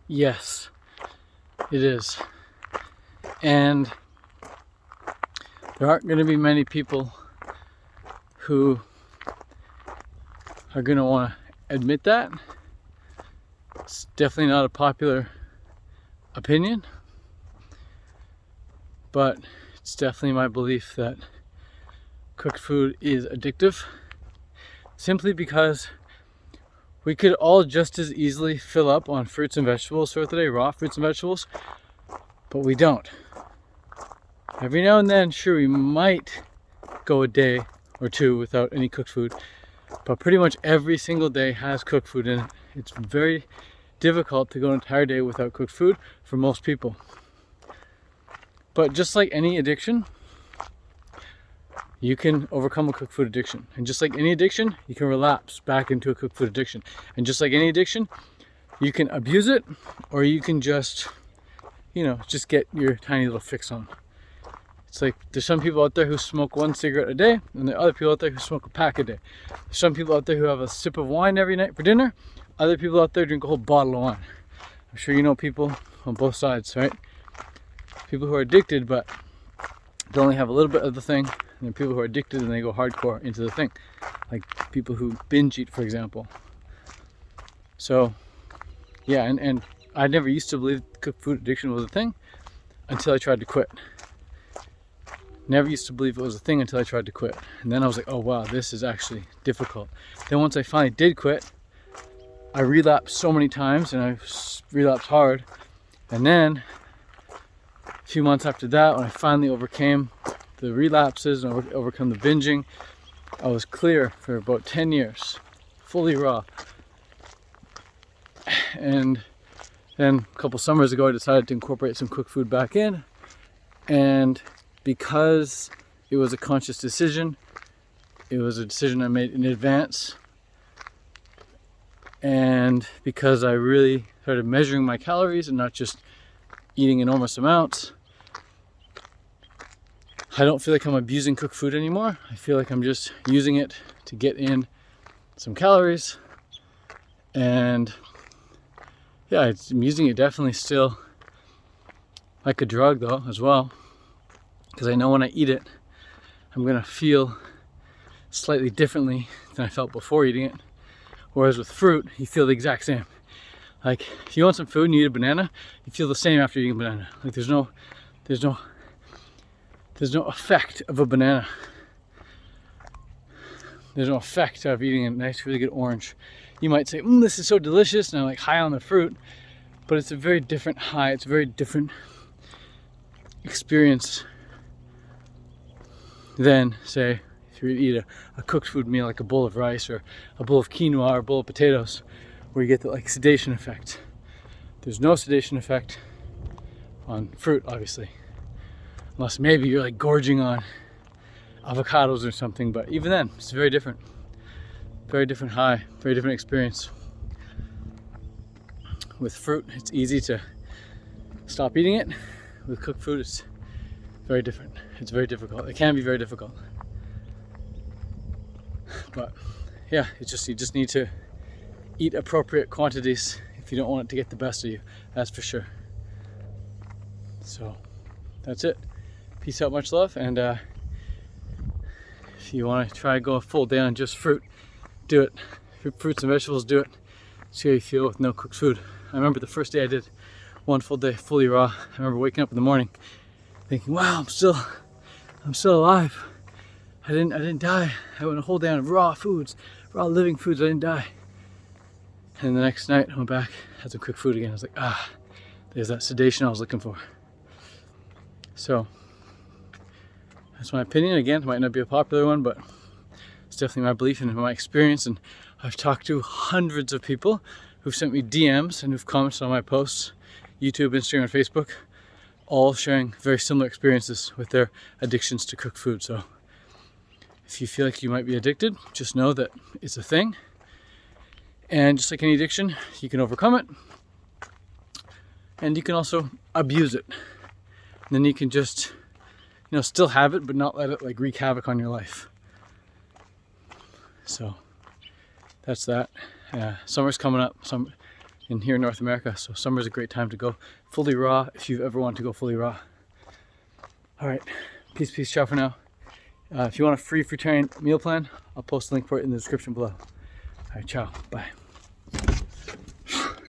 Yes, it is. And there aren't going to be many people who are going to want to admit that. It's definitely not a popular opinion, but it's definitely my belief that cooked food is addictive, simply because we could all just as easily fill up on fruits and vegetables throughout the day, raw fruits and vegetables, but we don't. Every now and then, sure, we might go a day or two without any cooked food, but pretty much every single day has cooked food in it. It's very difficult to go an entire day without cooked food for most people. But just like any addiction, you can overcome a cooked food addiction. And just like any addiction, you can relapse back into a cooked food addiction. And just like any addiction, you can abuse it, or you can just get your tiny little fix on. It's like there's some people out there who smoke 1 cigarette a day, and there are other people out there who smoke a pack a day. There's some people out there who have a sip of wine every night for dinner. Other people out there drink a whole bottle of wine. I'm sure you know people on both sides, right? People who are addicted but they only have a little bit of the thing, and then people who are addicted and they go hardcore into the thing, like people who binge eat, for example. So yeah, and I never used to believe cooked food addiction was a thing until I tried to quit. Never used to believe it was a thing until I tried to quit. And then I was like, oh wow, this is actually difficult. Then once I finally did quit, I relapsed so many times, and I relapsed hard. And then a few months after that, when I finally overcame the relapses and overcome the binging, I was clear for about 10 years, fully raw. And then a couple summers ago, I decided to incorporate some cooked food back in. And because it was a conscious decision, it was a decision I made in advance, and because I really started measuring my calories and not just eating enormous amounts, I don't feel like I'm abusing cooked food anymore. I feel like I'm just using it to get in some calories. And yeah, I'm using it definitely still like a drug though as well, because I know when I eat it, I'm gonna feel slightly differently than I felt before eating it. Whereas with fruit, you feel the exact same. Like if you want some food and you eat a banana, you feel the same after eating a banana. Like there's no effect of a banana. There's no effect of eating a nice, really good orange. You might say, this is so delicious, and I'm like high on the fruit, but it's a very different high. It's a very different experience than, say, if you eat a cooked food meal like a bowl of rice or a bowl of quinoa or a bowl of potatoes, where you get the like sedation effect. There's no sedation effect on fruit, obviously, unless maybe you're like gorging on avocados or something, but even then it's very different high, very different experience. With fruit, it's easy to stop eating it. With cooked food, it's very different. It's very difficult. It can be very difficult. But yeah, you just need to eat appropriate quantities if you don't want it to get the best of you. That's for sure. So that's it. Peace out, much love. And if you want to try go a full day on just fruit, do it. Fruits and vegetables, do it. See how you feel with no cooked food. I remember the first day I did one full day fully raw. I remember waking up in the morning thinking, wow, I'm still alive. I didn't die. I went a whole day on raw foods, raw living foods. I didn't die. And the next night I went back, had some cooked food again. I was like, there's that sedation I was looking for. So that's my opinion. Again, it might not be a popular one, but it's definitely my belief and my experience. And I've talked to hundreds of people who've sent me DMs and who've commented on my posts, YouTube, Instagram, and Facebook, all sharing very similar experiences with their addictions to cooked food. So if you feel like you might be addicted, just know that it's a thing. And just like any addiction, you can overcome it. And you can also abuse it. And then you can just, still have it, but not let it like wreak havoc on your life. So that's that. Summer's coming up. in here in North America. So summer is a great time to go fully raw if you ever want to go fully raw. All right, peace, ciao for now. If you want a free fruitarian meal plan, I'll post a link for it in the description below. All right, ciao, bye.